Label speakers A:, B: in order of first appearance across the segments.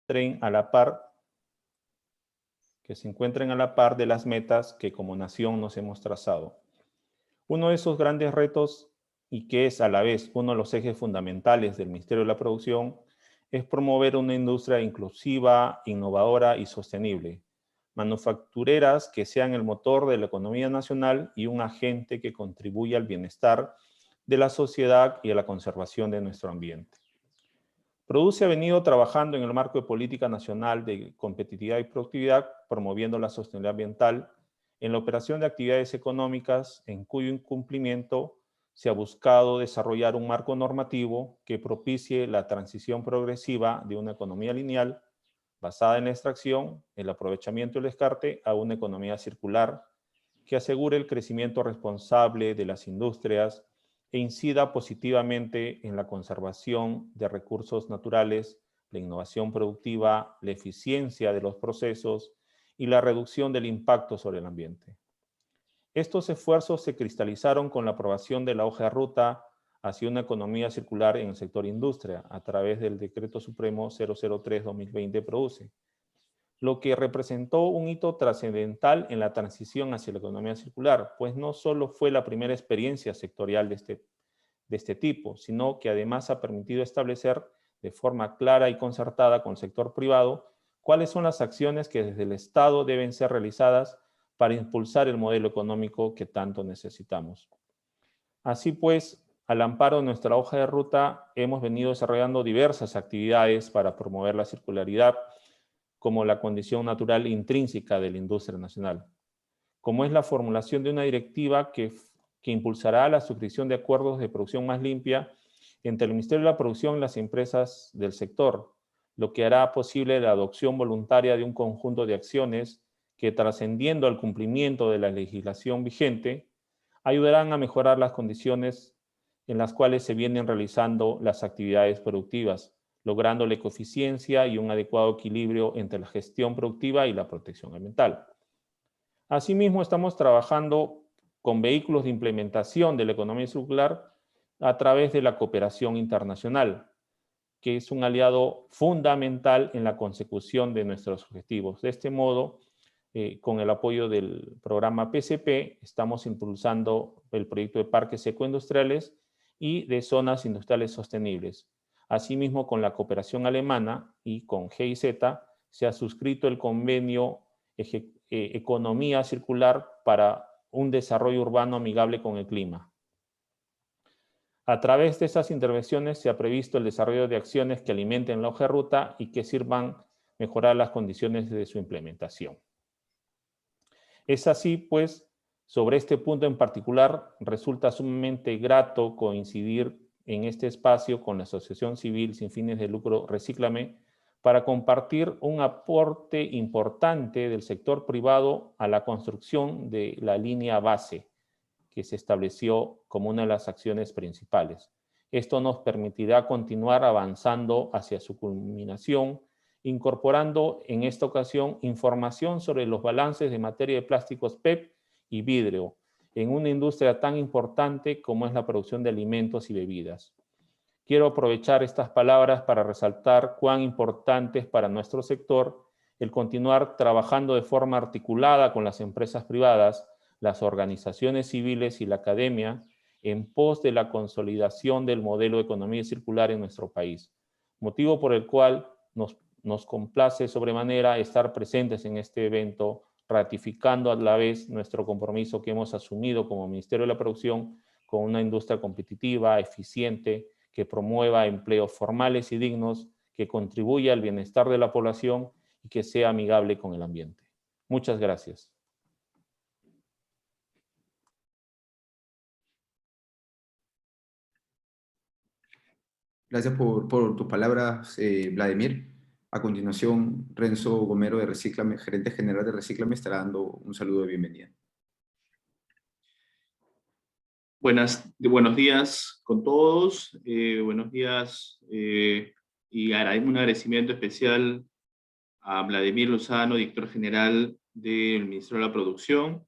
A: encuentren a la par de las metas que como nación nos hemos trazado. Uno de esos grandes retos, y que es a la vez uno de los ejes fundamentales del Ministerio de la Producción, es promover una industria inclusiva, innovadora y sostenible. Manufactureras que sean el motor de la economía nacional y un agente que contribuya al bienestar de la sociedad y a la conservación de nuestro ambiente. Produce ha venido trabajando en el marco de política nacional de competitividad y productividad, promoviendo la sostenibilidad ambiental en la operación de actividades económicas en cuyo incumplimiento se ha buscado desarrollar un marco normativo que propicie la transición progresiva de una economía lineal basada en la extracción, el aprovechamiento y el descarte a una economía circular que asegure el crecimiento responsable de las industrias e incida positivamente en la conservación de recursos naturales, la innovación productiva, la eficiencia de los procesos y la reducción del impacto sobre el ambiente. Estos esfuerzos se cristalizaron con la aprobación de la hoja de ruta hacia una economía circular en el sector industria a través del Decreto Supremo 003-2020 PRODUCE, lo que representó un hito trascendental en la transición hacia la economía circular, pues no solo fue la primera experiencia sectorial de este tipo, sino que además ha permitido establecer de forma clara y concertada con el sector privado cuáles son las acciones que desde el Estado deben ser realizadas para impulsar el modelo económico que tanto necesitamos. Así pues, al amparo de nuestra hoja de ruta, hemos venido desarrollando diversas actividades para promover la circularidad como la condición natural intrínseca de la industria nacional, como es la formulación de una directiva que impulsará la suscripción de acuerdos de producción más limpia entre el Ministerio de la Producción y las empresas del sector, lo que hará posible la adopción voluntaria de un conjunto de acciones que, trascendiendo al cumplimiento de la legislación vigente, ayudarán a mejorar las condiciones en las cuales se vienen realizando las actividades productivas, logrando la ecoeficiencia y un adecuado equilibrio entre la gestión productiva y la protección ambiental. Asimismo, estamos trabajando con vehículos de implementación de la economía circular a través de la cooperación internacional, que es un aliado fundamental en la consecución de nuestros objetivos. De este modo, con el apoyo del programa PCP, estamos impulsando el proyecto de parques ecoindustriales y de zonas industriales sostenibles. Asimismo, con la cooperación alemana y con GIZ, se ha suscrito el convenio Economía Circular para un desarrollo urbano amigable con el clima. A través de estas intervenciones se ha previsto el desarrollo de acciones que alimenten la hoja de ruta y que sirvan mejorar las condiciones de su implementación. Es así, pues, sobre este punto en particular, resulta sumamente grato coincidir en este espacio con la Asociación Civil Sin Fines de Lucro Recíclame para compartir un aporte importante del sector privado a la construcción de la línea base que se estableció como una de las acciones principales. Esto nos permitirá continuar avanzando hacia su culminación, incorporando en esta ocasión información sobre los balances de materia de plásticos PET y vidrio en una industria tan importante como es la producción de alimentos y bebidas. Quiero aprovechar estas palabras para resaltar cuán importante es para nuestro sector el continuar trabajando de forma articulada con las empresas privadas, las organizaciones civiles y la academia en pos de la consolidación del modelo de economía circular en nuestro país, motivo por el cual nos complace sobremanera estar presentes en este evento, ratificando a la vez nuestro compromiso que hemos asumido como Ministerio de la Producción con una industria competitiva, eficiente, que promueva empleos formales y dignos, que contribuya al bienestar de la población y que sea amigable con el ambiente. Muchas gracias.
B: Gracias por tus palabras, Vladimir. A continuación, Renzo Gomero de Recíclame, gerente general de Recíclame, estará dando un saludo de bienvenida.
C: Buenos días con todos. Buenos días y un agradecimiento especial a Vladimir Lozano, director general del Ministerio de la Producción.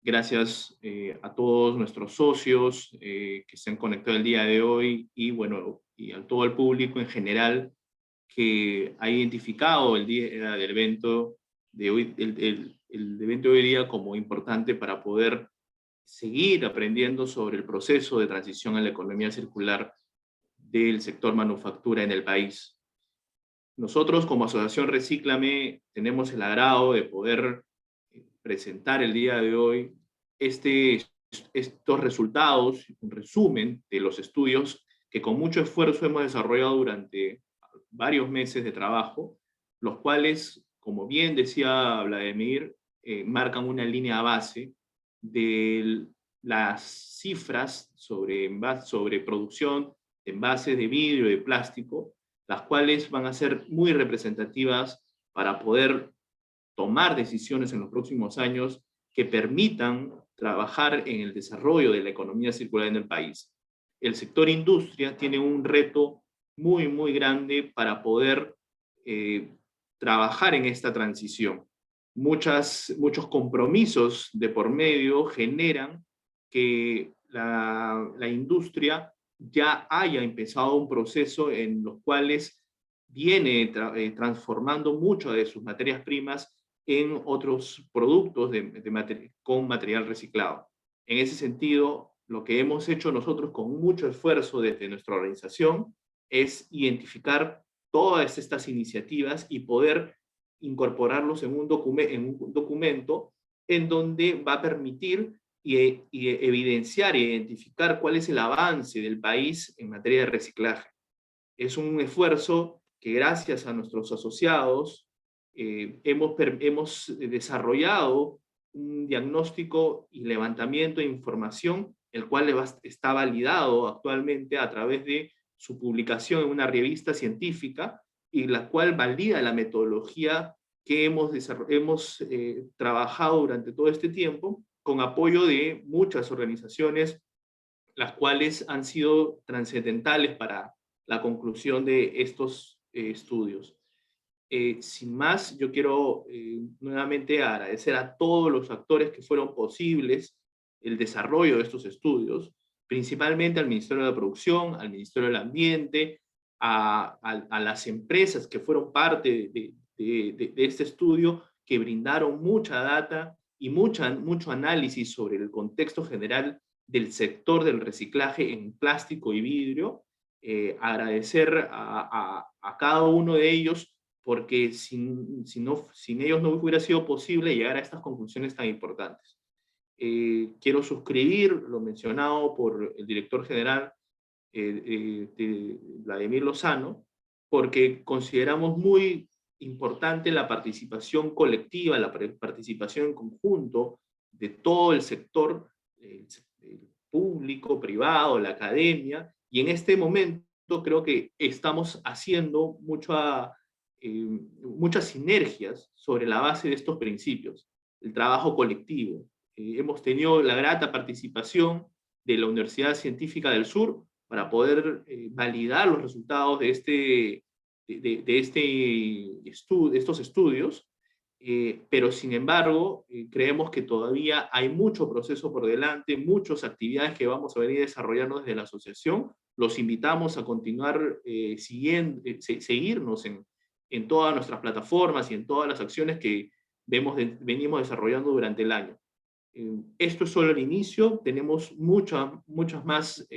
C: Gracias a todos nuestros socios que se han conectado el día de hoy y a todo el público en general que ha identificado el día del evento de hoy, el evento de hoy día como importante para poder seguir aprendiendo sobre el proceso de transición a la economía circular del sector manufactura en el país. Nosotros como Asociación Recíclame tenemos el agrado de poder presentar el día de hoy estos resultados, un resumen de los estudios que con mucho esfuerzo hemos desarrollado durante varios meses de trabajo, los cuales, como bien decía Vladimir, marcan una línea base de las cifras sobre producción de envases de vidrio y de plástico, las cuales van a ser muy representativas para poder tomar decisiones en los próximos años que permitan trabajar en el desarrollo de la economía circular en el país. El sector industria tiene un reto muy, muy grande para poder trabajar en esta transición. Muchos compromisos de por medio generan que la industria ya haya empezado un proceso en los cuales viene transformando muchas de sus materias primas en otros productos con material reciclado. En ese sentido, lo que hemos hecho nosotros con mucho esfuerzo desde nuestra organización es identificar todas estas iniciativas y poder incorporarlos en un documento en donde va a permitir y evidenciar e identificar cuál es el avance del país en materia de reciclaje. Es un esfuerzo que gracias a nuestros asociados hemos desarrollado un diagnóstico y levantamiento de información, el cual está validado actualmente a través de su publicación en una revista científica y la cual valida la metodología que hemos trabajado durante todo este tiempo con apoyo de muchas organizaciones, las cuales han sido trascendentales para la conclusión de estos estudios. Sin más, yo quiero nuevamente agradecer a todos los actores que fueron posibles el desarrollo de estos estudios, principalmente al Ministerio de la Producción, al Ministerio del Ambiente, a las empresas que fueron parte de este estudio, que brindaron mucha data y mucho análisis sobre el contexto general del sector del reciclaje en plástico y vidrio. Agradecer a cada uno de ellos, porque sin ellos no hubiera sido posible llegar a estas conclusiones tan importantes. Quiero suscribir lo mencionado por el director general Vladimir Lozano, porque consideramos muy importante la participación colectiva, la participación en conjunto de todo el sector público, privado, la academia, y en este momento creo que estamos haciendo muchas sinergias sobre la base de estos principios, el trabajo colectivo. Hemos tenido la grata participación de la Universidad Científica del Sur para poder validar los resultados de estos estudios, pero sin embargo creemos que todavía hay mucho proceso por delante, muchas actividades que vamos a venir desarrollando desde la asociación. Los invitamos a continuar seguirnos en todas nuestras plataformas y en todas las acciones que venimos desarrollando durante el año. Esto es solo el inicio, tenemos muchos más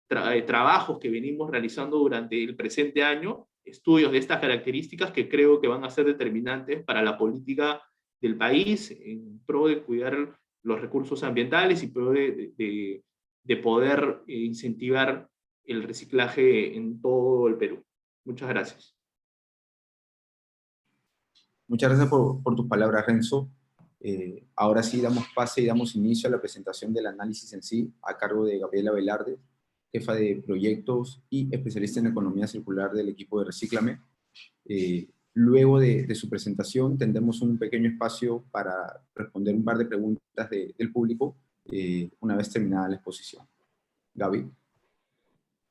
C: trabajos que venimos realizando durante el presente año, estudios de estas características que creo que van a ser determinantes para la política del país en pro de cuidar los recursos ambientales y pro de poder incentivar el reciclaje en todo el Perú. Muchas gracias.
B: Muchas gracias por tus palabras, Renzo. Ahora sí damos pase y damos inicio a la presentación del análisis en sí, a cargo de Gabriela Velarde, jefa de proyectos y especialista en economía circular del equipo de Recíclame. Luego de su presentación tendremos un pequeño espacio para responder un par de preguntas del público una vez terminada la exposición. Gaby.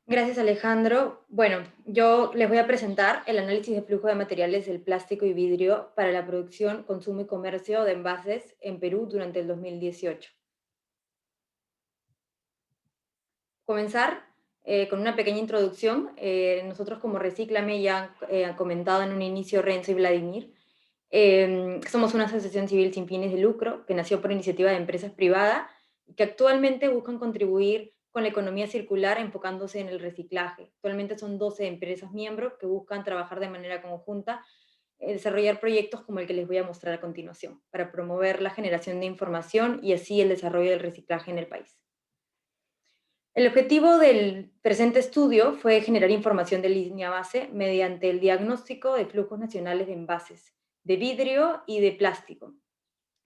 D: Gracias, Alejandro. Bueno, yo les voy a presentar el análisis de flujo de materiales del plástico y vidrio para la producción, consumo y comercio de envases en Perú durante el 2018. Comenzar, con una pequeña introducción. Nosotros como Recíclame, ya han comentado en un inicio Renzo y Vladimir, somos una asociación civil sin fines de lucro que nació por iniciativa de empresas privadas y que actualmente buscan contribuir con la economía circular enfocándose en el reciclaje. Actualmente son 12 empresas miembros que buscan trabajar de manera conjunta, desarrollar proyectos como el que les voy a mostrar a continuación, para promover la generación de información y así el desarrollo del reciclaje en el país. El objetivo del presente estudio fue generar información de línea base mediante el diagnóstico de flujos nacionales de envases, de vidrio y de plástico,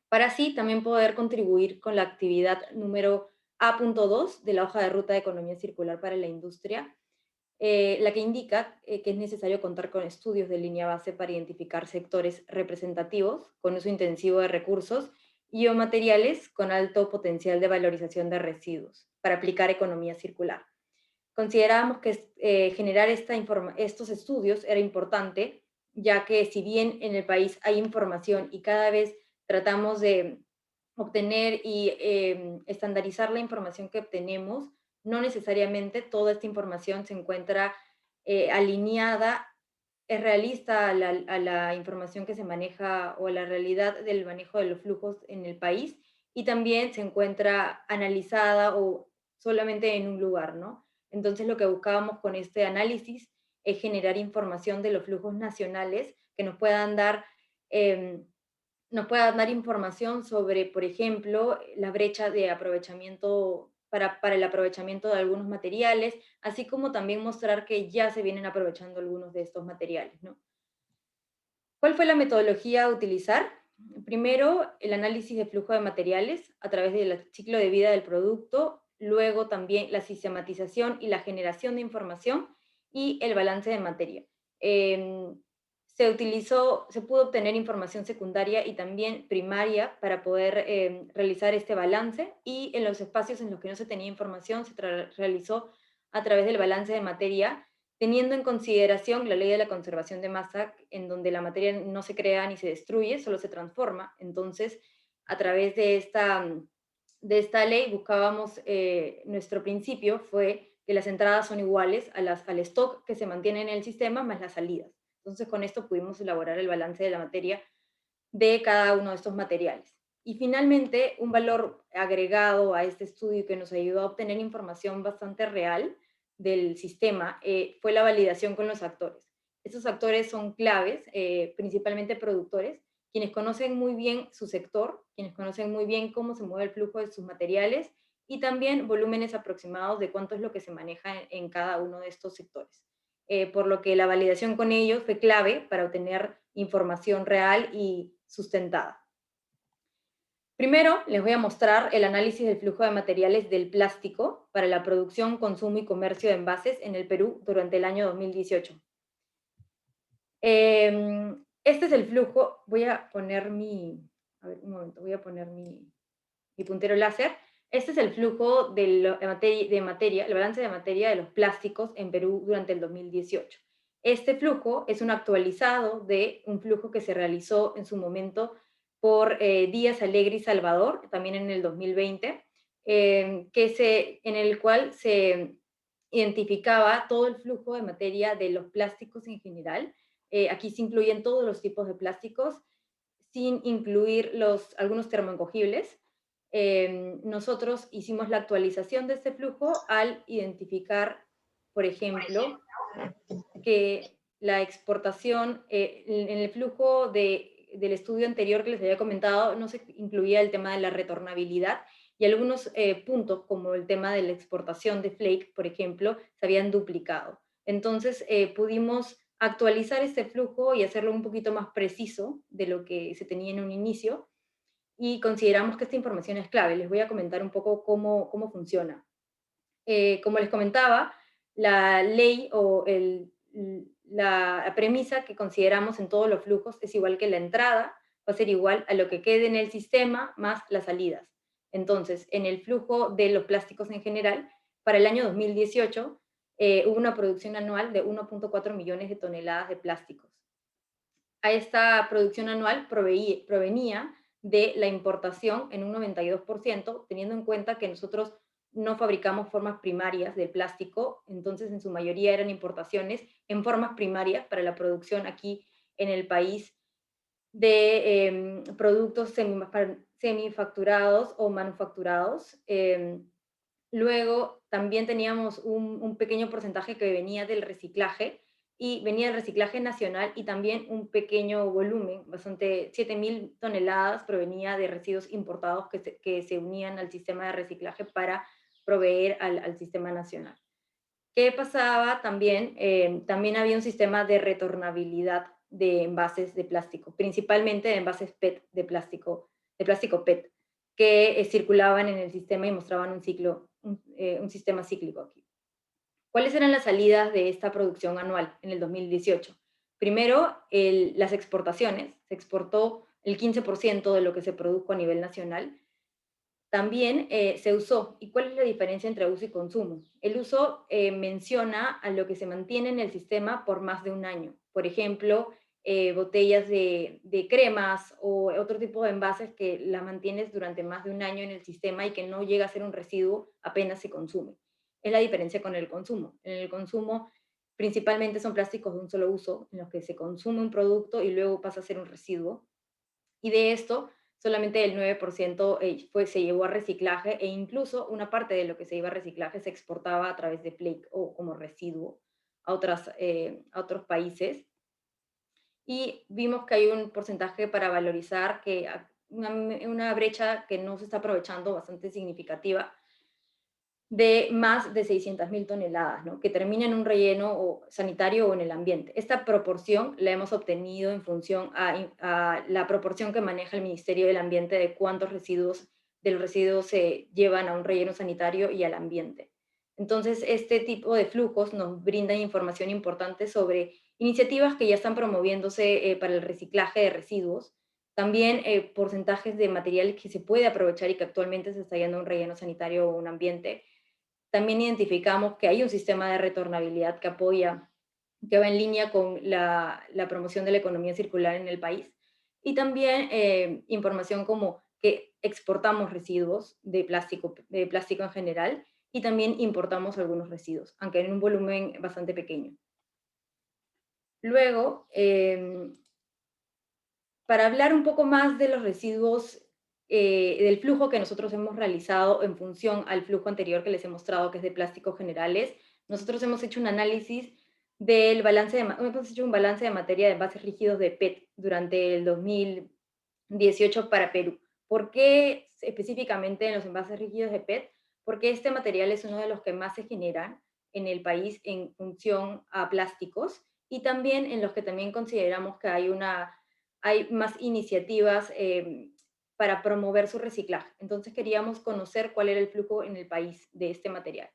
D: para así también poder contribuir con la actividad número A.2 de la hoja de ruta de economía circular para la industria, la que indica que es necesario contar con estudios de línea base para identificar sectores representativos con uso intensivo de recursos y o materiales con alto potencial de valorización de residuos para aplicar economía circular. Considerábamos que generar estos estudios era importante, ya que si bien en el país hay información y cada vez tratamos de obtener y estandarizar la información que obtenemos, no necesariamente toda esta información se encuentra alineada, es realista a la información que se maneja o a la realidad del manejo de los flujos en el país, y también se encuentra analizada o solamente en un lugar, ¿no? Entonces lo que buscábamos con este análisis es generar información de los flujos nacionales que nos pueda dar información sobre, por ejemplo, la brecha de aprovechamiento para el aprovechamiento de algunos materiales, así como también mostrar que ya se vienen aprovechando algunos de estos materiales, ¿no? ¿Cuál fue la metodología a utilizar? Primero, el análisis de flujo de materiales a través del ciclo de vida del producto, luego también la sistematización y la generación de información y el balance de materia. Se pudo obtener información secundaria y también primaria para poder realizar este balance, y en los espacios en los que no se tenía información se realizó a través del balance de materia, teniendo en consideración la ley de la conservación de masa, en donde la materia no se crea ni se destruye, solo se transforma. Entonces, a través de esta ley buscábamos, nuestro principio fue que las entradas son iguales al stock que se mantiene en el sistema más las salidas. Entonces, con esto pudimos elaborar el balance de la materia de cada uno de estos materiales. Y finalmente, un valor agregado a este estudio que nos ayudó a obtener información bastante real del sistema fue la validación con los actores. Estos actores son claves, principalmente productores, quienes conocen muy bien su sector, quienes conocen muy bien cómo se mueve el flujo de sus materiales y también volúmenes aproximados de cuánto es lo que se maneja en cada uno de estos sectores. Por lo que la validación con ellos fue clave para obtener información real y sustentada. Primero, les voy a mostrar el análisis del flujo de materiales del plástico para la producción, consumo y comercio de envases en el Perú durante el año 2018. Este es el flujo. Voy a poner mi puntero láser. Este es el flujo de materia, el balance de materia de los plásticos en Perú durante el 2018. Este flujo es un actualizado de un flujo que se realizó en su momento por Díaz Alegre y Salvador, también en el 2020, en el cual se identificaba todo el flujo de materia de los plásticos en general. Aquí se incluyen todos los tipos de plásticos, sin incluir algunos termoencogibles. Nosotros hicimos la actualización de este flujo al identificar, por ejemplo, que la exportación, en el flujo del estudio anterior que les había comentado, no se incluía el tema de la retornabilidad, y algunos puntos, como el tema de la exportación de flake, por ejemplo, se habían duplicado. Entonces, pudimos actualizar este flujo y hacerlo un poquito más preciso de lo que se tenía en un inicio, y consideramos que esta información es clave. Les voy a comentar un poco cómo funciona. Como les comentaba, la ley o la premisa que consideramos en todos los flujos es igual que la entrada, va a ser igual a lo que quede en el sistema más las salidas. Entonces, en el flujo de los plásticos en general, para el año 2018 hubo una producción anual de 1.4 millones de toneladas de plásticos. A esta producción anual provenía de la importación en un 92%, teniendo en cuenta que nosotros no fabricamos formas primarias del plástico, entonces en su mayoría eran importaciones en formas primarias para la producción aquí en el país de productos semifacturados o manufacturados. Luego también teníamos un pequeño porcentaje que venía del reciclaje, y venía del reciclaje nacional, y también un pequeño volumen, bastante 7.000 toneladas, provenía de residuos importados que se unían al sistema de reciclaje para proveer al sistema nacional. ¿Qué pasaba también? También había un sistema de retornabilidad de envases de plástico, principalmente de envases PET de plástico PET, que circulaban en el sistema y mostraban un sistema cíclico aquí. ¿Cuáles eran las salidas de esta producción anual en el 2018? Primero, las exportaciones. Se exportó el 15% de lo que se produjo a nivel nacional. También se usó. ¿Y cuál es la diferencia entre uso y consumo? El uso menciona a lo que se mantiene en el sistema por más de un año. Por ejemplo, botellas de cremas o otro tipo de envases que la mantienes durante más de un año en el sistema y que no llega a ser un residuo apenas se consume. Es la diferencia con el consumo. En el consumo principalmente son plásticos de un solo uso, en los que se consume un producto y luego pasa a ser un residuo. Y de esto, solamente el 9% se llevó a reciclaje, e incluso una parte de lo que se iba a reciclaje se exportaba a través de flake o como residuo a otros países. Y vimos que hay un porcentaje para valorizar, una brecha que no se está aprovechando, bastante significativa, de más de 600.000 toneladas, ¿no?, que termina en un relleno sanitario o en el ambiente. Esta proporción la hemos obtenido en función a la proporción que maneja el Ministerio del Ambiente de cuántos de los residuos se llevan a un relleno sanitario y al ambiente. Entonces, este tipo de flujos nos brindan información importante sobre iniciativas que ya están promoviéndose para el reciclaje de residuos, también porcentajes de material que se puede aprovechar y que actualmente se está yendo a un relleno sanitario o un ambiente. También identificamos que hay un sistema de retornabilidad que va en línea con la promoción de la economía circular en el país. Y también información como que exportamos residuos de plástico en general, y también importamos algunos residuos, aunque en un volumen bastante pequeño. Luego, para hablar un poco más de los residuos, del flujo que nosotros hemos realizado en función al flujo anterior que les he mostrado, que es de plásticos generales, nosotros hemos hecho un análisis hemos hecho un balance de materia de envases rígidos de PET durante el 2018 para Perú. ¿Por qué específicamente en los envases rígidos de PET? Porque este material es uno de los que más se generan en el país en función a plásticos, y también en los que también consideramos que hay más iniciativas para promover su reciclaje. Entonces queríamos conocer cuál era el flujo en el país de este material.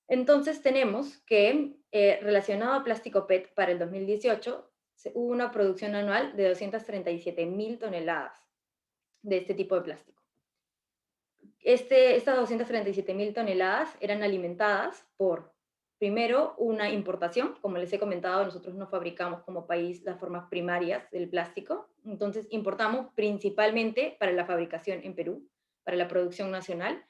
D: Entonces tenemos que, relacionado a plástico PET para el 2018, hubo una producción anual de 237.000 toneladas de este tipo de plástico. Estas 237.000 toneladas eran alimentadas por, primero, una importación. Como les he comentado, nosotros no fabricamos como país las formas primarias del plástico, entonces importamos principalmente para la fabricación en Perú, para la producción nacional.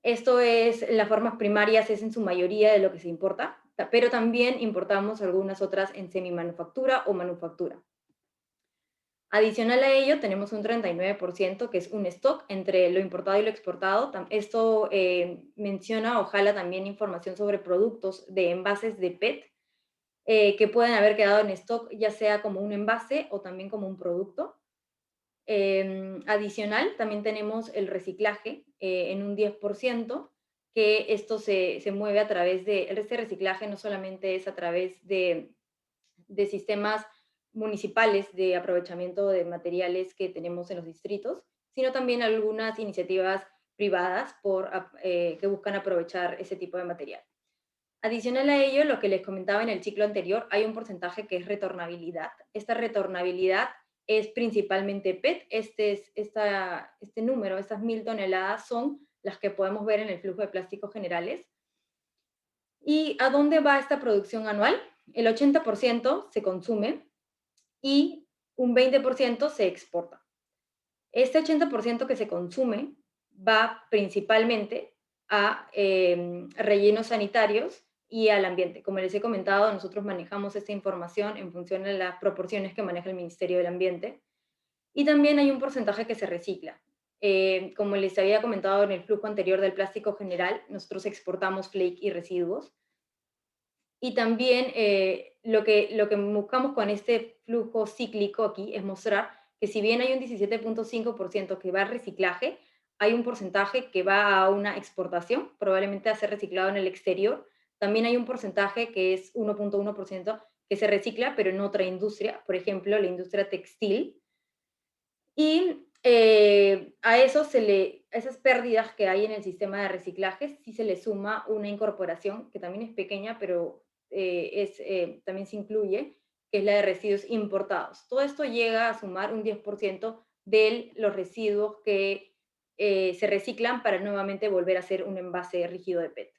D: Las formas primarias es en su mayoría de lo que se importa, pero también importamos algunas otras en semimanufactura o manufactura. Adicional a ello, tenemos un 39% que es un stock entre lo importado y lo exportado. Esto menciona o jala también información sobre productos de envases de PET que pueden haber quedado en stock, ya sea como un envase o también como un producto. Adicional, también tenemos el reciclaje en un 10%, que esto se mueve a través este reciclaje no solamente es a través de sistemas municipales de aprovechamiento de materiales que tenemos en los distritos, sino también algunas iniciativas privadas que buscan aprovechar ese tipo de material. Adicional a ello, lo que les comentaba en el ciclo anterior, hay un porcentaje que es retornabilidad. Esta retornabilidad es principalmente PET. Este número, estas 1.000 toneladas, son las que podemos ver en el flujo de plásticos generales. ¿Y a dónde va esta producción anual? El 80% se consume y un 20% se exporta. Este 80% que se consume va principalmente a rellenos sanitarios y al ambiente. Como les he comentado, nosotros manejamos esta información en función de las proporciones que maneja el Ministerio del Ambiente. Y también hay un porcentaje que se recicla. Como les había comentado en el flujo anterior del plástico general, nosotros exportamos flake y residuos. Y también lo que buscamos con este flujo cíclico aquí es mostrar que si bien hay un 17.5% que va a reciclaje, hay un porcentaje que va a una exportación, probablemente a ser reciclado en el exterior. También hay un porcentaje que es 1.1% que se recicla, pero en otra industria, por ejemplo, la industria textil. Y a eso esas pérdidas que hay en el sistema de reciclaje, sí se le suma una incorporación, que también es pequeña, pero también se incluye, que es la de residuos importados. Todo esto llega a sumar un 10% de los residuos que se reciclan para nuevamente volver a ser un envase rígido de PET.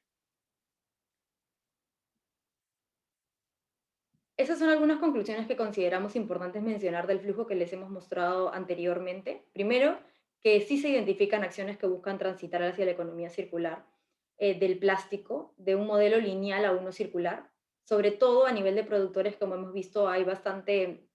D: Esas son algunas conclusiones que consideramos importantes mencionar del flujo que les hemos mostrado anteriormente. Primero, que sí se identifican acciones que buscan transitar hacia la economía circular del plástico, de un modelo lineal a uno circular. Sobre todo a nivel de productores, como hemos visto, hay bastante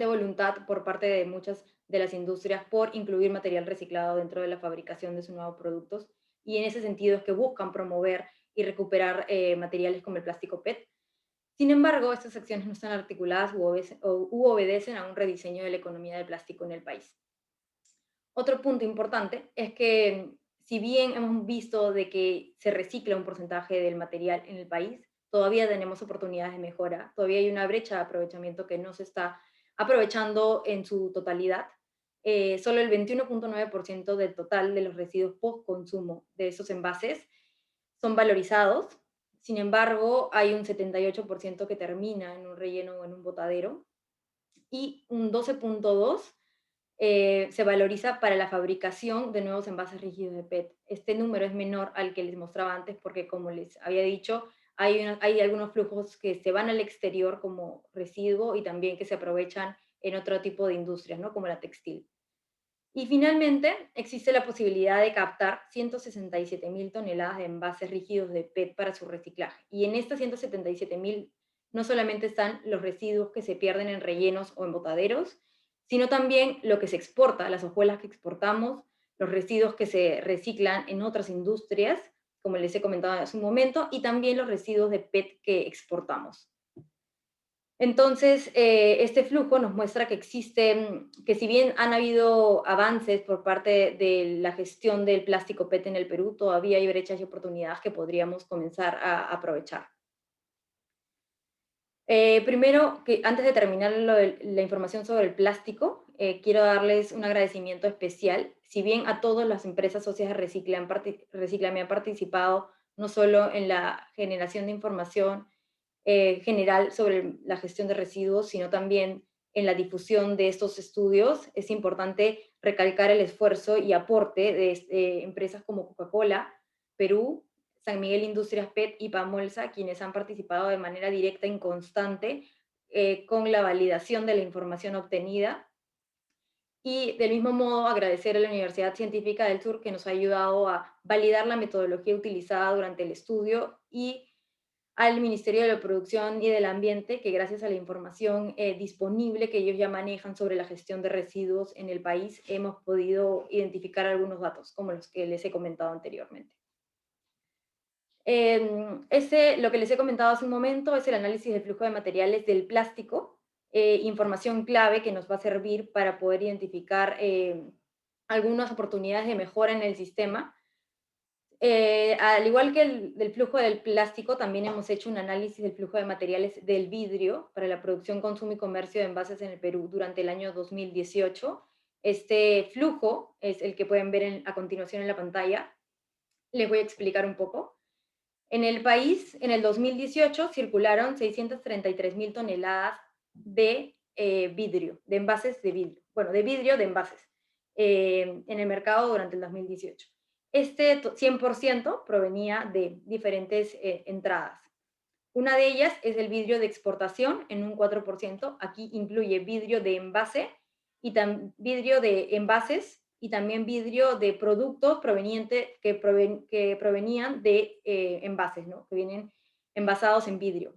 D: voluntad por parte de muchas de las industrias por incluir material reciclado dentro de la fabricación de sus nuevos productos. Y en ese sentido es que buscan promover y recuperar materiales como el plástico PET. Sin embargo, estas acciones no están articuladas u obedecen a un rediseño de la economía del plástico en el país. Otro punto importante es que, si bien hemos visto de que se recicla un porcentaje del material en el país, todavía tenemos oportunidades de mejora, todavía hay una brecha de aprovechamiento que no se está aprovechando en su totalidad. Solo el 21.9% del total de los residuos post-consumo de esos envases son valorizados. Sin embargo, hay un 78% que termina en un relleno o en un botadero, y un 12.2% se valoriza para la fabricación de nuevos envases rígidos de PET. Este número es menor al que les mostraba antes porque, como les había dicho, hay algunos flujos que se van al exterior como residuo y también que se aprovechan en otro tipo de industrias, ¿no? Como la textil. Y finalmente, existe la posibilidad de captar 167.000 toneladas de envases rígidos de PET para su reciclaje. Y en estas 177.000 no solamente están los residuos que se pierden en rellenos o en botaderos, sino también lo que se exporta, las hojuelas que exportamos, los residuos que se reciclan en otras industrias, como les he comentado hace un momento, y también los residuos de PET que exportamos. Entonces, este flujo nos muestra que que si bien han habido avances por parte de la gestión del plástico PET en el Perú, todavía hay brechas y oportunidades que podríamos comenzar a aprovechar. Primero, antes de terminar la información sobre el plástico, quiero darles un agradecimiento especial. Si bien a todas las empresas socias de Recíclame han participado no solo en la generación de información general sobre la gestión de residuos, sino también en la difusión de estos estudios, es importante recalcar el esfuerzo y aporte de empresas como Coca-Cola, Perú, San Miguel Industrias PET y Pamolsa, quienes han participado de manera directa y constante con la validación de la información obtenida. Y del mismo modo, agradecer a la Universidad Científica del Sur, que nos ha ayudado a validar la metodología utilizada durante el estudio, y al Ministerio de la Producción y del Ambiente, que gracias a la información disponible que ellos ya manejan sobre la gestión de residuos en el país, hemos podido identificar algunos datos, como los que les he comentado anteriormente. Lo que les he comentado hace un momento es el análisis del flujo de materiales del plástico, información clave que nos va a servir para poder identificar algunas oportunidades de mejora en el sistema. Al igual que del flujo del plástico, también hemos hecho un análisis del flujo de materiales del vidrio para la producción, consumo y comercio de envases en el Perú durante el año 2018. Este flujo es el que pueden ver a continuación en la pantalla. Les voy a explicar un poco. En el país, en el 2018, circularon 633.000 toneladas de vidrio, de envases de vidrio. Bueno, de vidrio de envases en el mercado durante el 2018. Este 100% provenía de diferentes entradas. Una de ellas es el vidrio de exportación en un 4%. Aquí incluye vidrio de envase y vidrio de envases y también vidrio de productos que provenían de envases, ¿no? Que vienen envasados en vidrio.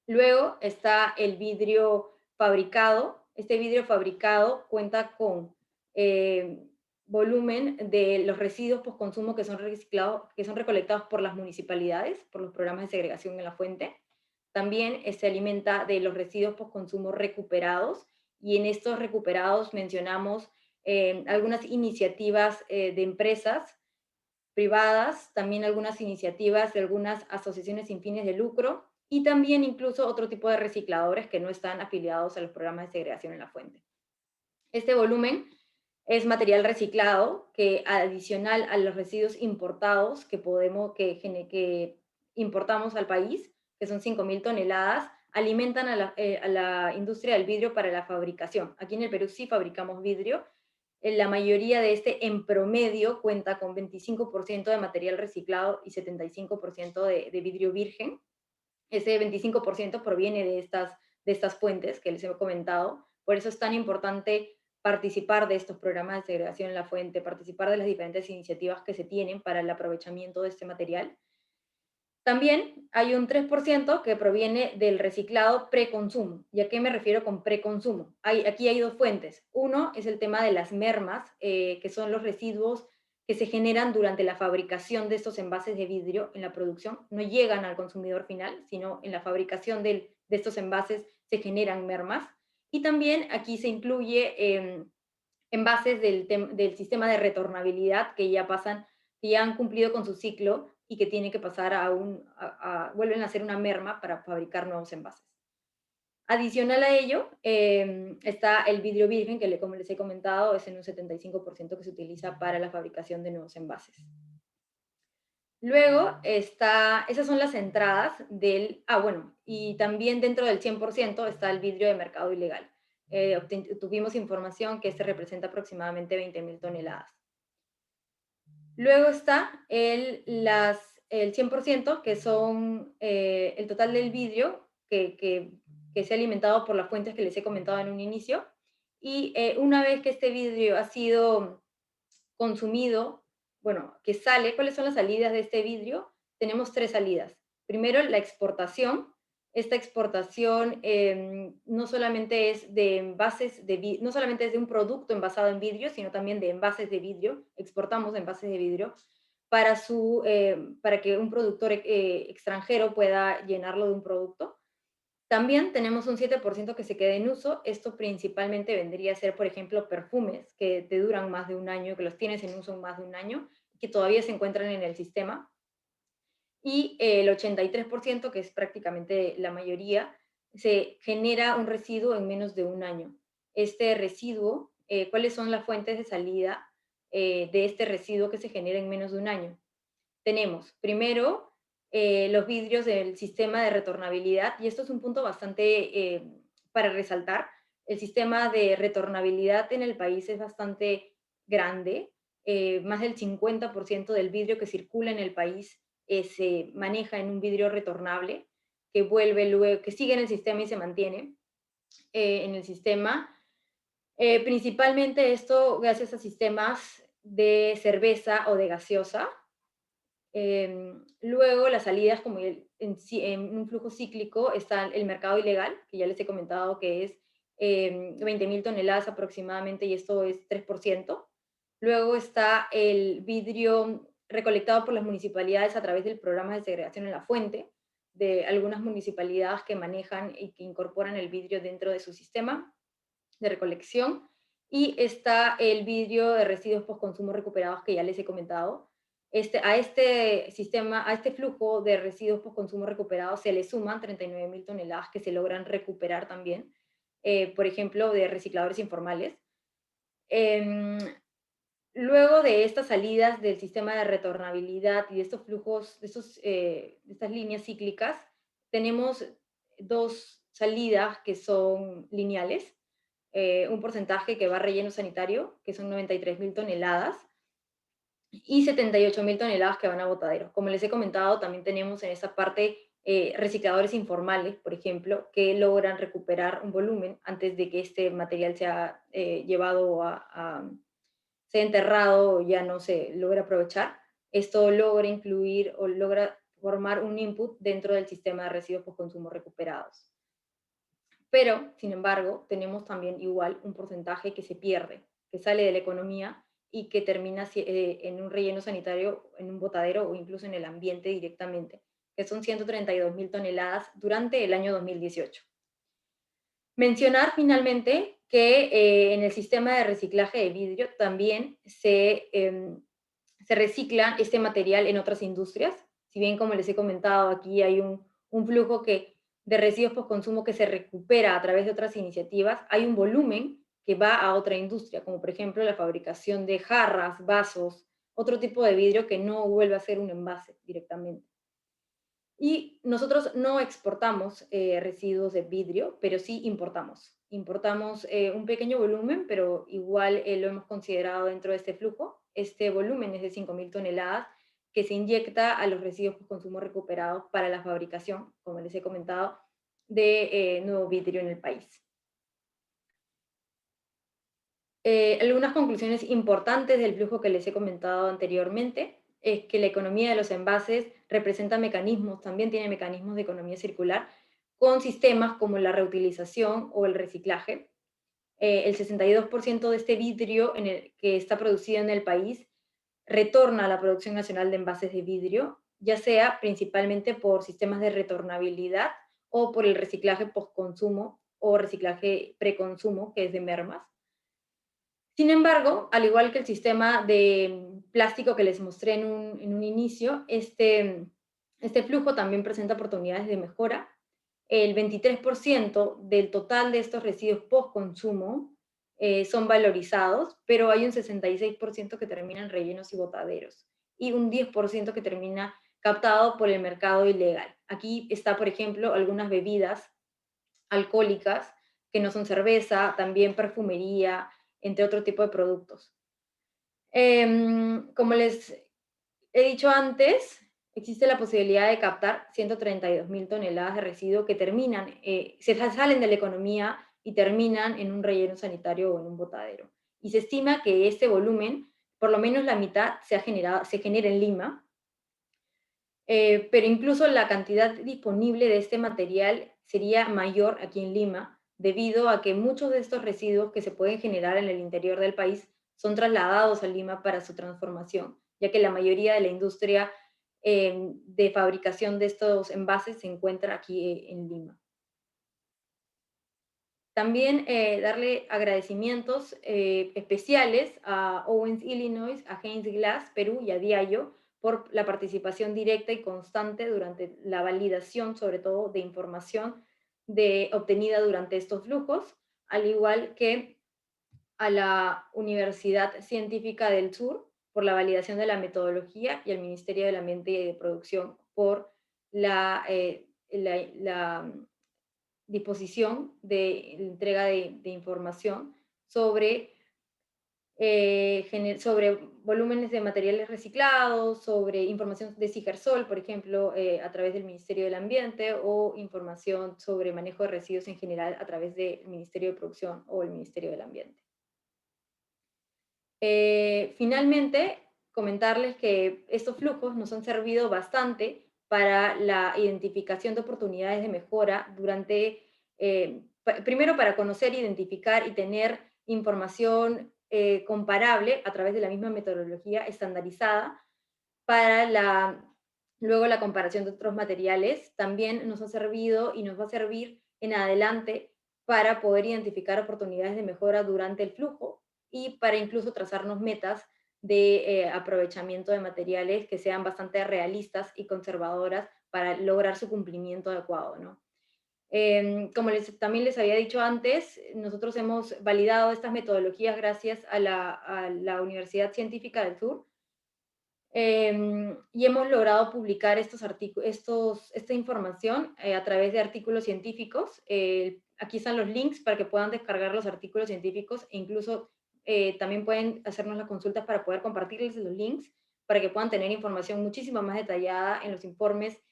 D: Luego está el vidrio fabricado. Este vidrio fabricado cuenta con volumen de los residuos postconsumo que son reciclados, que son recolectados por las municipalidades, por los programas de segregación en la fuente. También se alimenta de los residuos postconsumo recuperados, y en estos recuperados mencionamos algunas iniciativas de empresas privadas, también algunas iniciativas de algunas asociaciones sin fines de lucro, y también incluso otro tipo de recicladores que no están afiliados a los programas de segregación en la fuente. Este volumen es material reciclado que, adicional a los residuos importados que importamos al país, que son 5.000 toneladas, alimentan a la industria del vidrio para la fabricación. Aquí en el Perú sí fabricamos vidrio. La mayoría de este, en promedio, cuenta con 25% de material reciclado y 75% de vidrio virgen. Ese 25% proviene de estas fuentes que les he comentado. Por eso es tan importante participar de estos programas de segregación en la fuente, participar de las diferentes iniciativas que se tienen para el aprovechamiento de este material. También hay un 3% que proviene del reciclado preconsumo. ¿Y a qué me refiero con preconsumo? Aquí hay dos fuentes. Uno es el tema de las mermas, que son los residuos que se generan durante la fabricación de estos envases de vidrio en la producción. No llegan al consumidor final, sino en la fabricación de estos envases se generan mermas. Y también aquí se incluye envases del sistema de retornabilidad que ya han cumplido con su ciclo y que tienen que pasar vuelven a hacer una merma para fabricar nuevos envases. Adicional a ello, está el vidrio virgen, que como les he comentado, es en un 75% que se utiliza para la fabricación de nuevos envases. Luego, esas son las entradas y también dentro del 100% está el vidrio de mercado ilegal. Tuvimos información que representa aproximadamente 20.000 toneladas. Luego está el 100%, que son el total del vidrio que se ha alimentado por las fuentes que les he comentado en un inicio. Y una vez que este vidrio ha sido consumido, que sale, ¿cuáles son las salidas de este vidrio? Tenemos 3 salidas. Primero, la exportación. Esta exportación no solamente es de envases no solamente es de un producto envasado en vidrio, sino también de envases de vidrio. Exportamos envases de vidrio para que un productor extranjero pueda llenarlo de un producto. También tenemos un 7% que se queda en uso. Esto principalmente vendría a ser, por ejemplo, perfumes que te duran más de un año, que los tienes en uso más de un año, que todavía se encuentran en el sistema. Y el 83%, que es prácticamente la mayoría, se genera un residuo en menos de un año. Este residuo, ¿cuáles son las fuentes de salida de este residuo que se genera en menos de un año? Tenemos, primero, los vidrios del sistema de retornabilidad, y esto es un punto bastante para resaltar. El sistema de retornabilidad en el país es bastante grande. Más del 50% del vidrio que circula en el país se maneja en un vidrio retornable, que sigue en el sistema y se mantiene en el sistema. Principalmente esto gracias a sistemas de cerveza o de gaseosa. Luego las salidas, como en un flujo cíclico, está el mercado ilegal, que ya les he comentado que es 20.000 toneladas aproximadamente, y esto es 3%. Luego está el vidrio recolectado por las municipalidades a través del programa de segregación en la fuente, de algunas municipalidades que manejan y que incorporan el vidrio dentro de su sistema de recolección. Y está el vidrio de residuos postconsumo recuperados, que ya les he comentado. A este flujo de residuos postconsumo recuperados se le suman 39.000 toneladas que se logran recuperar también, por ejemplo, de recicladores informales. Luego de estas salidas del sistema de retornabilidad y de estos flujos, de estas líneas cíclicas, tenemos 2 salidas que son lineales. Un porcentaje que va a relleno sanitario, que son 93.000 toneladas, y 78.000 toneladas que van a botaderos. Como les he comentado, también tenemos en esa parte recicladores informales, por ejemplo, que logran recuperar un volumen antes de que este material sea sea enterrado o ya no se logra aprovechar, esto logra incluir o logra formar un input dentro del sistema de residuos postconsumo recuperados. Pero, sin embargo, tenemos también igual un porcentaje que se pierde, que sale de la economía y que termina en un relleno sanitario, en un botadero o incluso en el ambiente directamente, que son 132.000 toneladas durante el año 2018. Mencionar finalmente que en el sistema de reciclaje de vidrio también se recicla este material en otras industrias. Si bien, como les he comentado, aquí hay un flujo de residuos postconsumo que se recupera a través de otras iniciativas, hay un volumen que va a otra industria, como por ejemplo la fabricación de jarras, vasos, otro tipo de vidrio que no vuelve a ser un envase directamente. Y nosotros no exportamos residuos de vidrio, pero sí importamos. Importamos un pequeño volumen, pero igual lo hemos considerado dentro de este flujo. Este volumen es de 5.000 toneladas que se inyecta a los residuos por consumo recuperados para la fabricación, como les he comentado, de nuevo vidrio en el país. Algunas conclusiones importantes del flujo que les he comentado anteriormente es que la economía de los envases representa mecanismos, también tiene mecanismos de economía circular, con sistemas como la reutilización o el reciclaje. El 62% de este vidrio que está producido en el país retorna a la producción nacional de envases de vidrio, ya sea principalmente por sistemas de retornabilidad o por el reciclaje postconsumo o reciclaje preconsumo, que es de mermas. Sin embargo, al igual que el sistema de plástico que les mostré en un inicio, este flujo también presenta oportunidades de mejora. El 23% del total de estos residuos post-consumo son valorizados, pero hay un 66% que termina en rellenos y botaderos, y un 10% que termina captado por el mercado ilegal. Aquí está, por ejemplo, algunas bebidas alcohólicas que no son cerveza, también perfumería, entre otro tipo de productos. Como les he dicho antes, existe la posibilidad de captar 132.000 toneladas de residuos que terminan, se salen de la economía y terminan en un relleno sanitario o en un botadero. Y se estima que este volumen, por lo menos la mitad, se genera en Lima, pero incluso la cantidad disponible de este material sería mayor aquí en Lima, debido a que muchos de estos residuos que se pueden generar en el interior del país son trasladados a Lima para su transformación, ya que la mayoría de la industria de fabricación de estos envases se encuentra aquí en Lima. También darle agradecimientos especiales a Owens Illinois, a Haynes Glass Perú y a Diallo por la participación directa y constante durante la validación, sobre todo de información obtenida durante estos flujos, al igual que a la Universidad Científica del Sur por la validación de la metodología y al Ministerio del Ambiente y de Producción por la disposición de entrega de información sobre volúmenes de materiales reciclados, sobre información de Cigersol, por ejemplo, a través del Ministerio del Ambiente, o información sobre manejo de residuos en general a través del Ministerio de Producción o el Ministerio del Ambiente. Finalmente, comentarles que estos flujos nos han servido bastante para la identificación de oportunidades de mejora primero para conocer, identificar y tener información comparable a través de la misma metodología estandarizada para luego la comparación de otros materiales. También nos ha servido y nos va a servir en adelante para poder identificar oportunidades de mejora durante el flujo y para incluso trazarnos metas de aprovechamiento de materiales que sean bastante realistas y conservadoras para lograr su cumplimiento adecuado, ¿no? Como también les había dicho antes, nosotros hemos validado estas metodologías gracias a la Universidad Científica del Sur, y hemos logrado publicar esta información a través de artículos científicos. Aquí están los links para que puedan descargar los artículos científicos e incluso también pueden hacernos las consultas para poder compartirles los links para que puedan tener información muchísimo más detallada en los informes.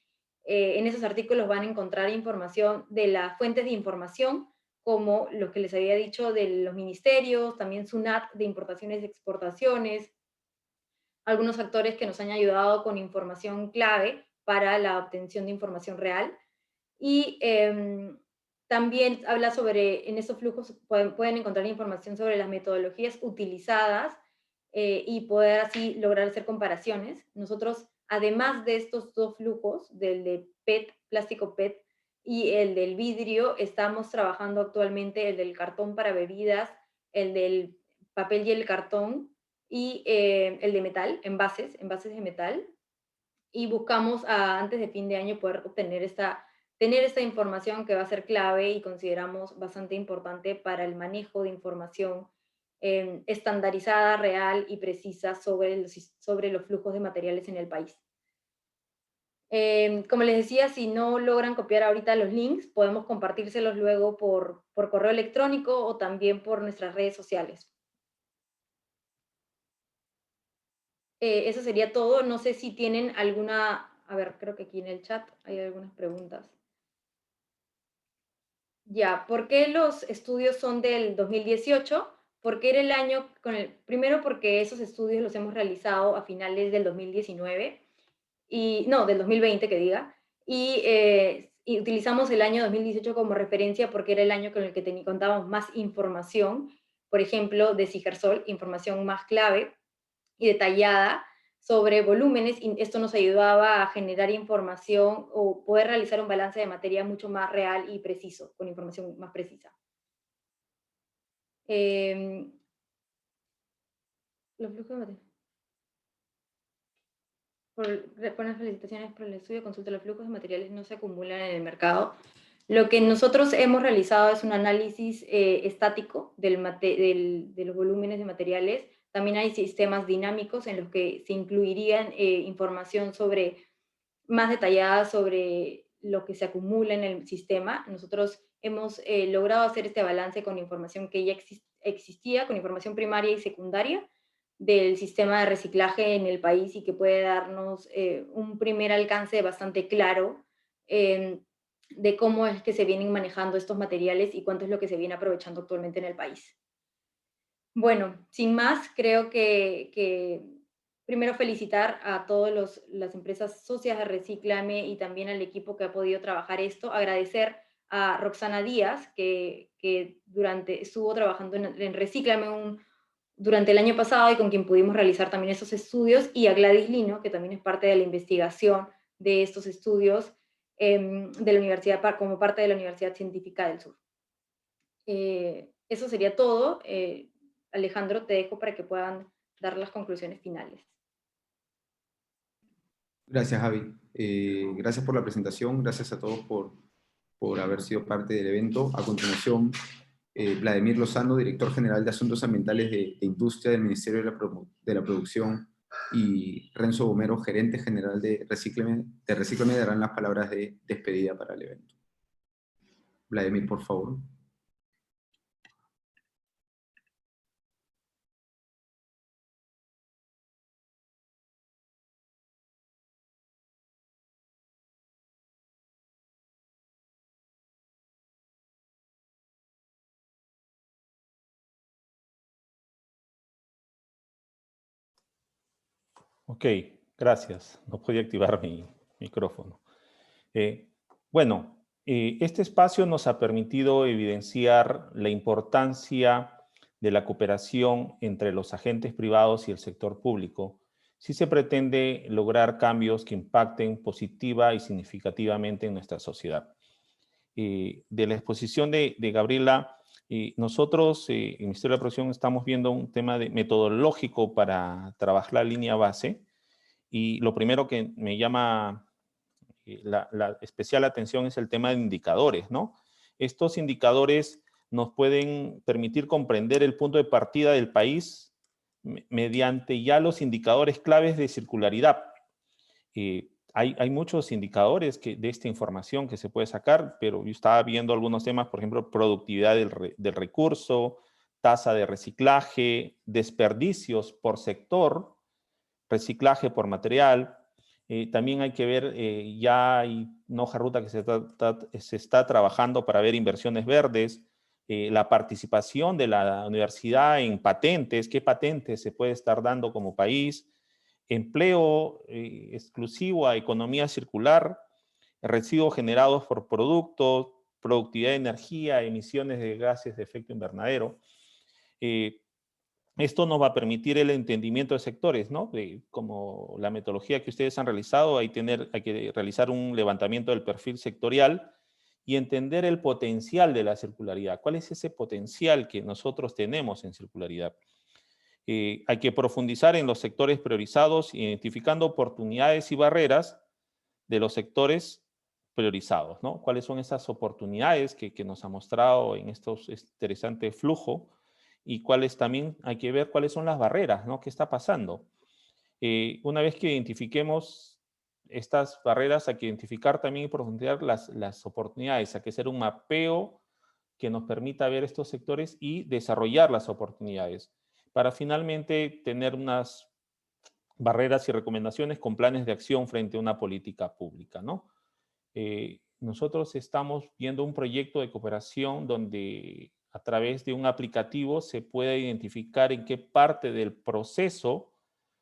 D: En esos artículos van a encontrar información de las fuentes de información como los que les había dicho de los ministerios, también SUNAT de importaciones y exportaciones, algunos actores que nos han ayudado con información clave para la obtención de información real. Y también habla sobre, en esos flujos pueden encontrar información sobre las metodologías utilizadas y poder así lograr hacer comparaciones. Nosotros, además de estos dos flujos, del de PET, plástico PET, y el del vidrio, estamos trabajando actualmente el del cartón para bebidas, el del papel y el cartón, y el de metal, envases de metal, y buscamos antes de fin de año poder tener esta información que va a ser clave y consideramos bastante importante para el manejo de información estandarizada, real y precisa sobre los flujos de materiales en el país. Como les decía, si no logran copiar ahorita los links, podemos compartírselos luego por correo electrónico o también por nuestras redes sociales. Eso sería todo. No sé si tienen alguna... A ver, creo que aquí en el chat hay algunas preguntas. Ya, ¿por qué los estudios son del 2018? Porque era el año primero porque esos estudios los hemos realizado a finales del 2019, del 2020 que diga, y utilizamos el año 2018 como referencia porque era el año con el que contábamos más información, por ejemplo, de Cigersol, información más clave y detallada sobre volúmenes, y esto nos ayudaba a generar información o poder realizar un balance de materia mucho más real y preciso, con información más precisa. Los flujos de materia. Buenas felicitaciones por el estudio. Consulta: los flujos de materiales no se acumulan en el mercado. Lo que nosotros hemos realizado es un análisis estático de los volúmenes de materiales. También hay sistemas dinámicos en los que se incluirían información más detallada sobre lo que se acumula en el sistema. Nosotros hemos logrado hacer este balance con información que ya existía, con información primaria y secundaria del sistema de reciclaje en el país, y que puede darnos un primer alcance bastante claro de cómo es que se vienen manejando estos materiales y cuánto es lo que se viene aprovechando actualmente en el país. Bueno, sin más, creo que primero felicitar a todas las empresas socias de Recíclame y también al equipo que ha podido trabajar esto. Agradecer a Roxana Díaz, que estuvo trabajando en Recíclame durante el año pasado y con quien pudimos realizar también esos estudios, y a Gladys Lino, que también es parte de la investigación de estos estudios de la universidad, como parte de la Universidad Científica del Sur. Eso sería todo. Alejandro, te dejo para que puedan dar las conclusiones finales.
B: Gracias, Javi. Gracias por la presentación, gracias a todos por haber sido parte del evento. A continuación, Vladimir Lozano, director general de Asuntos Ambientales de Industria del Ministerio de la Producción, y Renzo Gomero, gerente general de Recíclame, darán las palabras de despedida para el evento. Vladimir, por favor.
A: Ok, gracias. No podía activar mi micrófono. Este espacio nos ha permitido evidenciar la importancia de la cooperación entre los agentes privados y el sector público si se pretende lograr cambios que impacten positiva y significativamente en nuestra sociedad. De la exposición de Gabriela, nosotros en el Ministerio de la Producción estamos viendo un tema metodológico para trabajar la línea base, y lo primero que me llama la especial atención es el tema de indicadores, ¿no? Estos indicadores nos pueden permitir comprender el punto de partida del país mediante ya los indicadores claves de circularidad. Hay muchos indicadores de esta información que se puede sacar, pero yo estaba viendo algunos temas, por ejemplo, productividad del recurso, tasa de reciclaje, desperdicios por sector, reciclaje por material. También hay que ver, ya hay una hoja de ruta que se está trabajando para ver inversiones verdes, la participación de la universidad en patentes, qué patentes se puede estar dando como país, empleo exclusivo a economía circular, residuos generados por productos, productividad de energía, emisiones de gases de efecto invernadero. Esto nos va a permitir el entendimiento de sectores, ¿no? Como la metodología que ustedes han realizado, hay que realizar un levantamiento del perfil sectorial y entender el potencial de la circularidad. ¿Cuál es ese potencial que nosotros tenemos en circularidad? Hay que profundizar en los sectores priorizados, identificando oportunidades y barreras de los sectores priorizados, ¿no? ¿Cuáles son esas oportunidades que nos ha mostrado en estos interesantes flujos? Y cuáles también hay que ver cuáles son las barreras, ¿no? ¿Qué está pasando? Una vez que identifiquemos estas barreras, hay que identificar también y profundizar las oportunidades, hay que hacer un mapeo que nos permita ver estos sectores y desarrollar las oportunidades, para finalmente tener unas barreras y recomendaciones con planes de acción frente a una política pública, ¿no? Nosotros estamos viendo un proyecto de cooperación donde a través de un aplicativo se puede identificar en qué parte del proceso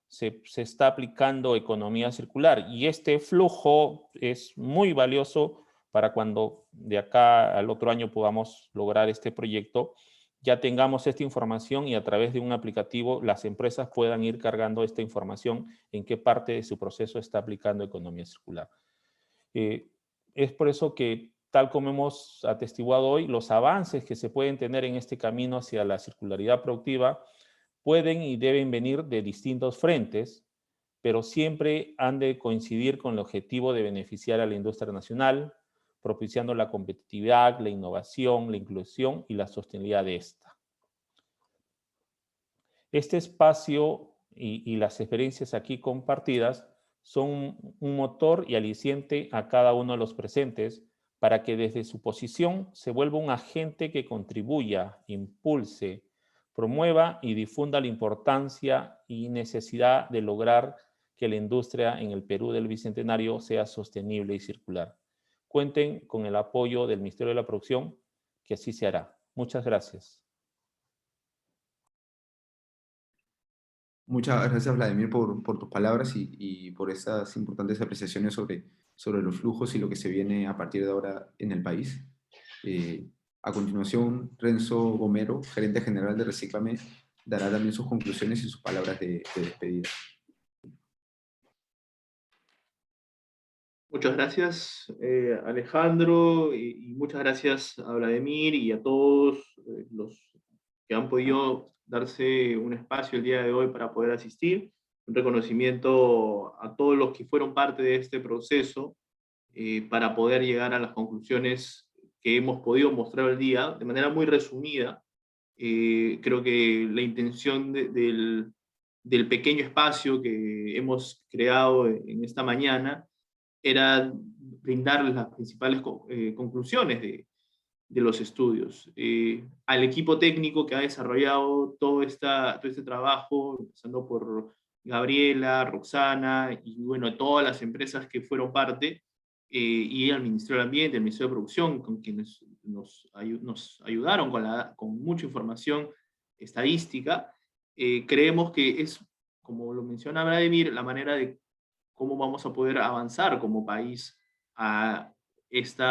A: se está aplicando economía circular. Y este flujo es muy valioso para cuando de acá al otro año podamos lograr este proyecto, ya tengamos esta información y a través de un aplicativo las empresas puedan ir cargando esta información en qué parte de su proceso está aplicando economía circular. Es por eso que, tal como hemos atestiguado hoy, los avances que se pueden tener en este camino hacia la circularidad productiva pueden y deben venir de distintos frentes, pero siempre han de coincidir con el objetivo de beneficiar a la industria nacional, propiciando la competitividad, la innovación, la inclusión y la sostenibilidad de esta. Este espacio y las experiencias aquí compartidas son un motor y aliciente a cada uno de los presentes para que desde su posición se vuelva un agente que contribuya, impulse, promueva y difunda la importancia y necesidad de lograr que la industria en el Perú del Bicentenario sea sostenible y circular. Cuenten con el apoyo del Ministerio de la Producción, que así se hará. Muchas gracias.
B: Muchas gracias, Vladimir, por tus palabras y por esas importantes apreciaciones sobre los flujos y lo que se viene a partir de ahora en el país. A continuación, Renzo Gomero, gerente general de Recíclame, dará también sus conclusiones y sus palabras de despedida.
C: Muchas gracias, Alejandro, y muchas gracias a Vladimir y a todos los que han podido darse un espacio el día de hoy para poder asistir. Un reconocimiento a todos los que fueron parte de este proceso para poder llegar a las conclusiones que hemos podido mostrar hoy día de manera muy resumida. Creo que la intención del pequeño espacio que hemos creado en esta mañana era brindarles las principales conclusiones de los estudios. Al equipo técnico que ha desarrollado todo este trabajo, empezando por Gabriela, Roxana y bueno, todas las empresas que fueron parte, y al Ministerio del Ambiente, el Ministerio de Producción, con quienes nos ayudaron con mucha información estadística, creemos que es, como lo menciona Vladimir, la manera de cómo vamos a poder avanzar como país a este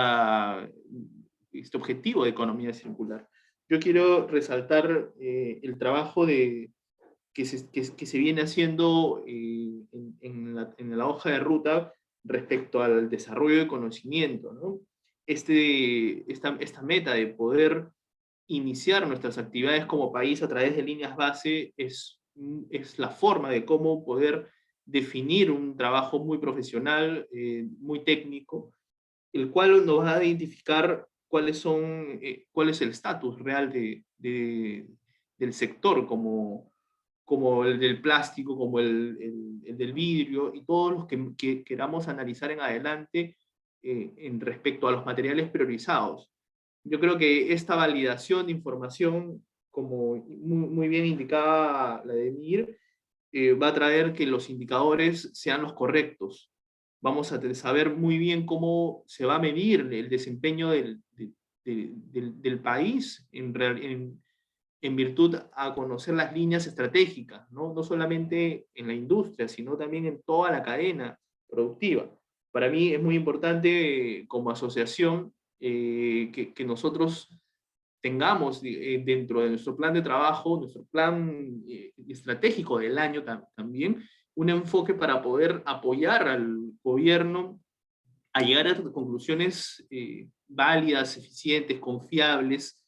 C: objetivo de economía circular. Yo quiero resaltar el trabajo que se viene haciendo en la hoja de ruta respecto al desarrollo de conocimiento, ¿no? Esta meta de poder iniciar nuestras actividades como país a través de líneas base es la forma de cómo poder definir un trabajo muy profesional, muy técnico, el cual nos va a identificar cuál es el estatus real del sector, como el del plástico, como el del vidrio, y todos los que queramos analizar en adelante en respecto a los materiales priorizados. Yo creo que esta validación de información, como muy bien indicaba la de Mir, va a traer que los indicadores sean los correctos. Vamos a saber muy bien cómo se va a medir el desempeño del país en virtud a conocer las líneas estratégicas, ¿no? No solamente en la industria, sino también en toda la cadena productiva. Para mí es muy importante como asociación que nosotros tengamos dentro de nuestro plan de trabajo, nuestro plan estratégico del año también, un enfoque para poder apoyar al gobierno a llegar a conclusiones válidas, eficientes, confiables,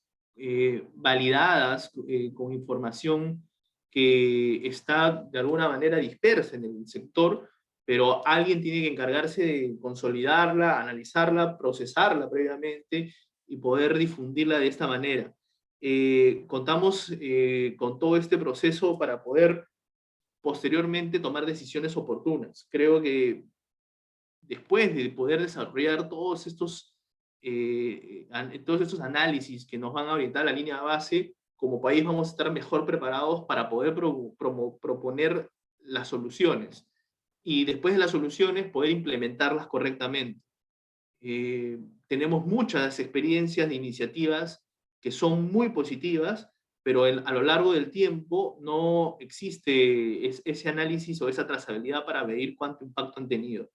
C: validadas con información que está de alguna manera dispersa en el sector, pero alguien tiene que encargarse de consolidarla, analizarla, procesarla previamente y poder difundirla de esta manera. Contamos con todo este proceso para poder posteriormente tomar decisiones oportunas. Creo que después de poder desarrollar todos estos análisis que nos van a orientar a la línea base, como país vamos a estar mejor preparados para poder proponer las soluciones. Y después de las soluciones, poder implementarlas correctamente. Tenemos muchas experiencias de iniciativas que son muy positivas, pero a lo largo del tiempo no existe ese análisis o esa trazabilidad para medir cuánto impacto han tenido.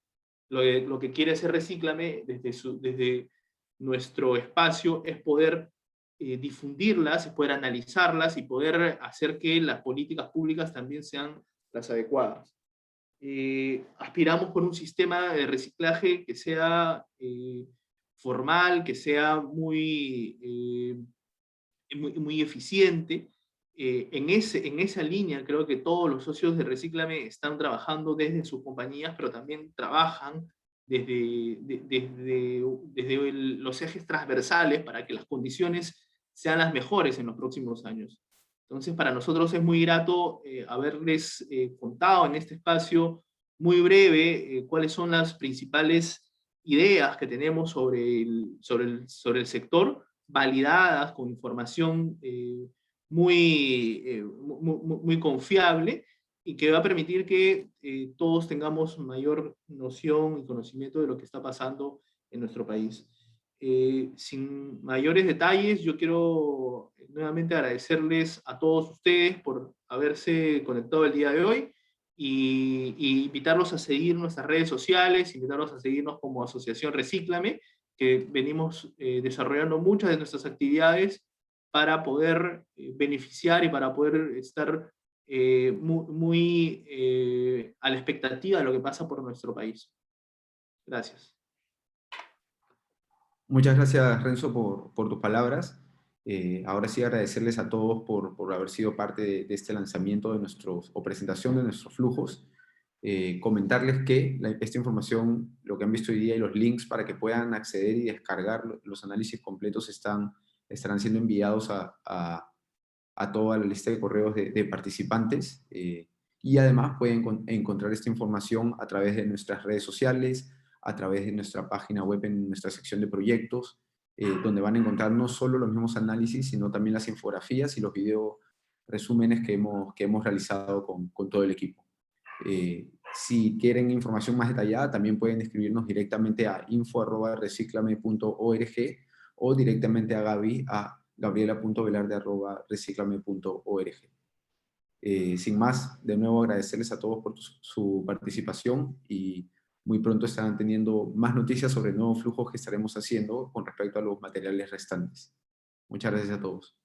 C: Lo que quiere hacer Recíclame desde nuestro espacio es poder difundirlas, es poder analizarlas y poder hacer que las políticas públicas también sean las adecuadas. Aspiramos por un sistema de reciclaje que sea formal, que sea muy eficiente. En esa línea creo que todos los socios de Recíclame están trabajando desde sus compañías, pero también trabajan desde los ejes transversales para que las condiciones sean las mejores en los próximos años. Entonces, para nosotros es muy grato haberles contado en este espacio muy breve cuáles son las principales ideas que tenemos sobre el sector, validadas con información muy confiable y que va a permitir que todos tengamos mayor noción y conocimiento de lo que está pasando en nuestro país. Sin mayores detalles, yo quiero nuevamente agradecerles a todos ustedes por haberse conectado el día de hoy y invitarlos a seguir nuestras redes sociales, invitarlos a seguirnos como Asociación Recíclame, que venimos desarrollando muchas de nuestras actividades para poder beneficiar y para poder estar muy a la expectativa de lo que pasa por nuestro país. Gracias.
B: Muchas gracias, Renzo, por tus palabras. Ahora sí agradecerles a todos por haber sido parte de este lanzamiento de o presentación de nuestros flujos. Comentarles que esta información, lo que han visto hoy día y los links para que puedan acceder y descargar los análisis completos estarán siendo enviados a toda la lista de correos de participantes. Y además pueden encontrar esta información a través de nuestras redes sociales, a través de nuestra página web en nuestra sección de proyectos, donde van a encontrar no solo los mismos análisis, sino también las infografías y los video resúmenes que hemos realizado con todo el equipo. Si quieren información más detallada, también pueden escribirnos directamente a info@reciclame.org o directamente a Gaby a gabriela.velarde@reciclame.org. Sin más, de nuevo agradecerles a todos por su participación y muy pronto estarán teniendo más noticias sobre nuevos flujos que estaremos haciendo con respecto a los materiales restantes. Muchas gracias a todos.